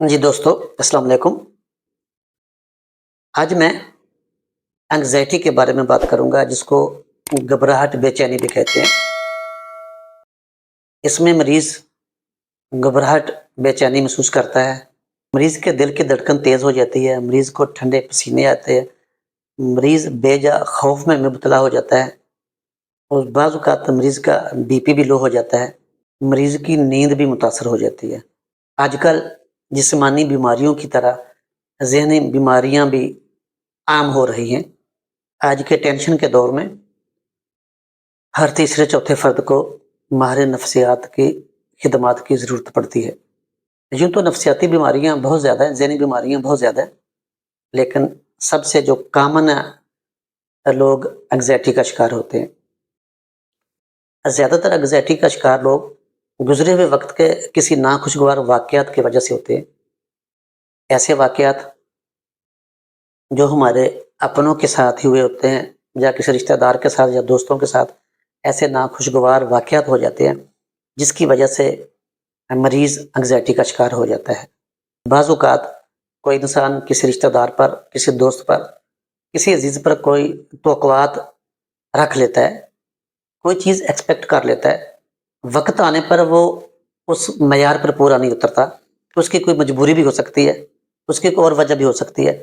जी दोस्तों, अस्सलाम वालेकुम। आज मैं एंग्ज़ायटी के बारे में बात करूँगा जिसको घबराहट, बेचैनी भी कहते हैं। इसमें मरीज़ घबराहट, बेचैनी महसूस करता है। मरीज़ के दिल की धड़कन तेज़ हो जाती है, मरीज़ को ठंडे पसीने आते हैं, मरीज़ बेजा खौफ़ में मुब्तला हो जाता है और बाज़ औक़ात मरीज़ का बीपी भी लो हो जाता है, मरीज़ की नींद भी मुतासर हो जाती है। आजकल जिस्मानी बीमारियों की तरह ज़हनी बीमारियाँ भी आम हो रही हैं। आज के टेंशन के दौर में हर तीसरे चौथे फ़र्द को माहिर नफ्सियात की खिदमात की ज़रूरत पड़ती है। यूँ तो नफ्सियाती बीमारियाँ बहुत ज़्यादा हैं, ज़हनी बीमारियाँ बहुत ज़्यादा हैं, लेकिन सबसे जो कॉमन है, लोग एंग्ज़ायटी का शिकार होते हैं। ज़्यादातर एंग्ज़ायटी का शिकार लोग गुज़रे हुए वक़्त के किसी नाखुशगवार वाक़यात की वजह से होते हैं। ऐसे वाक़यात जो हमारे अपनों के साथ ही हुए होते हैं या किसी रिश्तेदार के साथ या दोस्तों के साथ ऐसे नाखुशगवार वाक़यात हो जाते हैं, जिसकी वजह से मरीज़ एंग्ज़ायटी का शिकार हो जाता है। बाज़ औक़ात कोई इंसान किसी रिश्तेदार पर, किसी दोस्त पर, किसी अज़ीज़ पर कोई तवक्कुआत रख लेता है, कोई चीज़ एक्सपेक्ट कर लेता है, वक़्त आने पर वो उस मयार पर पूरा नहीं उतरता, तो उसकी कोई मजबूरी भी हो सकती है, उसकी कोई और वजह भी हो सकती है।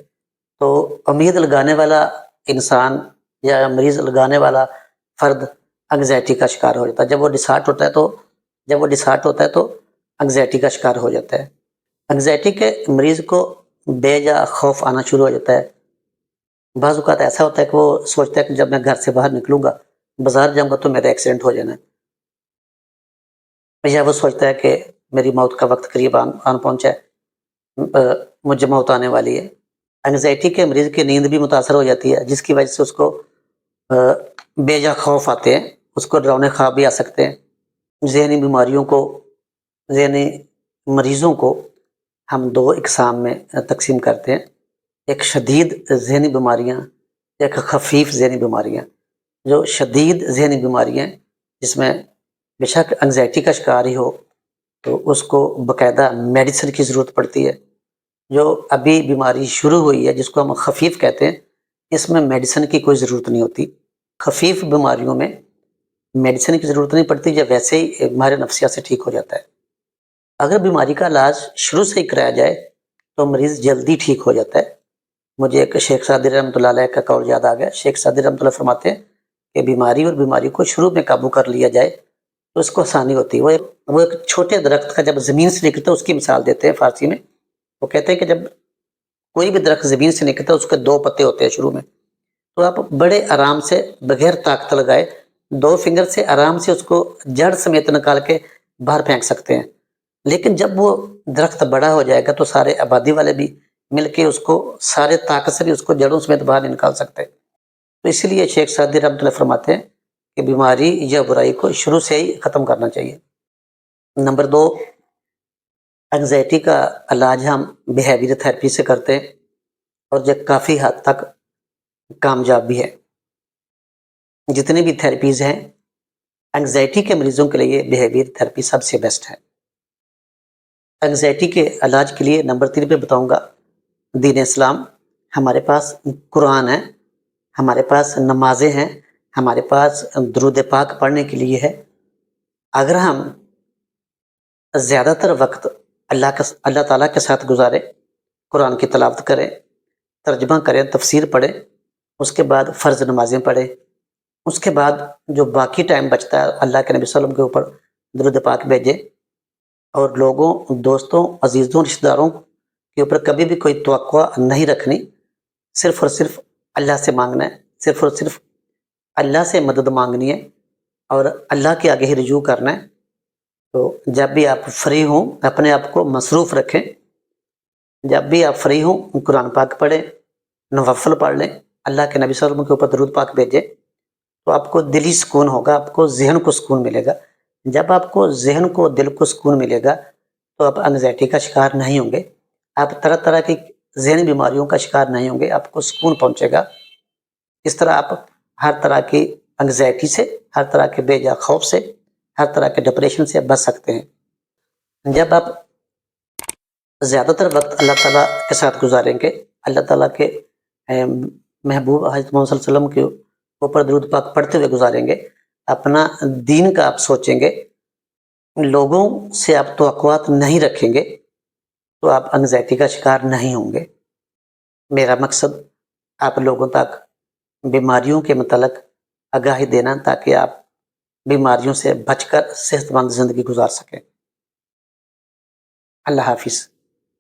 तो उम्मीद लगाने वाला इंसान या मरीज़ लगाने वाला फ़र्द एंग्ज़ायटी का शिकार हो जाता है। जब वो डिसहार्ट होता है तो एंग्ज़ायटी का शिकार हो जाता है। एंग्ज़ायटी के मरीज़ को बेजा खौफ़ आना शुरू हो जाता है। बाज़ औक़ात ऐसा होता है कि वो सोचता है कि जब मैं घर से बाहर निकलूँगा, बाज़ार जाऊँगा तो मेरा एक्सीडेंट हो जाना है। या वो सोचता है कि मेरी मौत का वक़्त करीब आन पहुँचा है, मुझे मौत आने वाली है। एंग्ज़ायटी के मरीज़ की नींद भी मुतासर हो जाती है, जिसकी वजह से उसको अ, बेजा खौफ़ आते हैं, उसको डरावने ख़्वाब भी आ सकते हैं। ज़हनी बीमारियों को ज़हनी मरीज़ों को हम 2 इकसाम में तक़सीम करते हैं। एक शदीद ज़हनी बीमारियाँ, एक ख़फ़ीफ़ ज़हनी बीमारियाँ। जो शदीद ज़हनी बीमारियाँ हैं, जिसमें बेशक एंग्ज़ायटी का शिकार ही हो, तो उसको बाकायदा मेडिसिन की ज़रूरत पड़ती है। जो अभी बीमारी शुरू हुई है, जिसको हम ख़फ़ीफ़ कहते हैं, इसमें मेडिसिन की कोई ज़रूरत नहीं होती। ख़फ़ीफ़ बीमारियों में मेडिसिन की ज़रूरत नहीं पड़ती, या वैसे ही हमारे नफ्सिया से ठीक हो जाता है। अगर बीमारी का इलाज शुरू से ही कराया जाए, तो मरीज़ जल्दी ठीक हो जाता है। मुझे एक शेख सादी रहमतुल्लाह अलैह का कौल याद आ गया। शेख सादी रहमतुल्लाह फरमाते हैं कि बीमारी को शुरू में काबू कर लिया जाए, तो उसको आसानी होती है। वो एक छोटे दरख़्त का जब ज़मीन से निकलता है, उसकी मिसाल देते हैं फ़ारसी में। वो कहते हैं कि जब कोई भी दरख़्त ज़मीन से निकलता है, उसके 2 पत्ते होते हैं शुरू में। तो आप बड़े आराम से बग़ैर ताकत लगाए 2 फ़िंगर से आराम से उसको जड़ समेत निकाल के बाहर फेंक सकते हैं। लेकिन जब वो दरख़्त बड़ा हो जाएगा, तो सारे आबादी वाले भी मिलके उसको सारे ताकत से भी उसको जड़ों समेत बाहर नहीं निकाल सकते। तो इसीलिए शेख सादी रहमतुल्लाह फरमाते हैं कि बीमारी या बुराई को शुरू से ही ख़त्म करना चाहिए। नंबर 2, एंग्ज़ायटी का इलाज हम बिहेवियर थेरेपी से करते हैं और ये काफ़ी हद तक कामयाब भी है। जितनी भी थेरेपीज़ हैं, एंग्ज़ायटी के मरीज़ों के लिए बिहेवियर थेरेपी सबसे बेस्ट है। एंग्ज़ायटी के इलाज के लिए नंबर 3 पे बताऊँगा दीन इस्लाम। हमारे पास कुरान है, हमारे पास नमाज़ें हैं, हमारे पास दुरूद पाक पढ़ने के लिए है। अगर हम ज़्यादातर वक़्त अल्लाह ताला के साथ गुज़ारें, कुरान की तिलावत करें, तर्जुमा करें, तफ़सीर पढ़ें, उसके बाद फ़र्ज़ नमाज़ें पढ़ें, उसके बाद जो बाकी टाइम बचता है, अल्लाह के नबी सल्लल्लाहु अलैहि वसल्लम के ऊपर दुरूद पाक भेजें और लोगों, दोस्तों, अज़ीज़ों, रिश्तेदारों के ऊपर कभी भी कोई तवक्कुआ नहीं रखनी। सिर्फ़ और सिर्फ़ अल्लाह से माँगना है, सिर्फ़ और सिर्फ़ अल्लाह से मदद माँगनी है और अल्लाह के आगे ही रुजू करना है। तो जब भी आप फ्री हों, अपने आप को मसरूफ़ रखें। जब भी आप फ्री हों, कुरान पाक पढ़ें, नवाफ़िल पढ़ लें, अल्लाह के नबी सल्लल्लाहु अलैहि वसल्लम के ऊपर दुरूद पाक भेजें, तो आपको दिली सुकून होगा, आपको ज़हन को सुकून मिलेगा। जब आपको ज़हन को, दिल को सुकून मिलेगा, तो आप एंग्ज़ायटी का शिकार नहीं होंगे। आप तरह-तरह की ज़हनी बीमारियों का शिकार नहीं होंगे, आपको सुकून पहुँचेगा। इस तरह आप हर तरह की एंग्ज़ायटी से, हर तरह के बेजा खौफ़ से, हर तरह के डिप्रेशन से बच सकते हैं। जब आप زیادہ تر وقت اللہ تعالیٰ کے ساتھ گزاریں گے، اللہ تعالیٰ کے محبوب حضرت محمد صلی اللہ علیہ وسلم کے اوپر درود پاک پڑھتے ہوئے گزاریں گے، اپنا دین کا آپ سوچیں گے، لوگوں سے آپ توقعات نہیں رکھیں گے تو آپ انگزائٹی کا شکار نہیں ہوں گے۔ میرا مقصد آپ لوگوں تک بیماریوں کے متعلق آگاہی دینا تاکہ آپ بیماریوں سے بچ کر صحت مند زندگی گزار سکیں۔ اللہ حافظ۔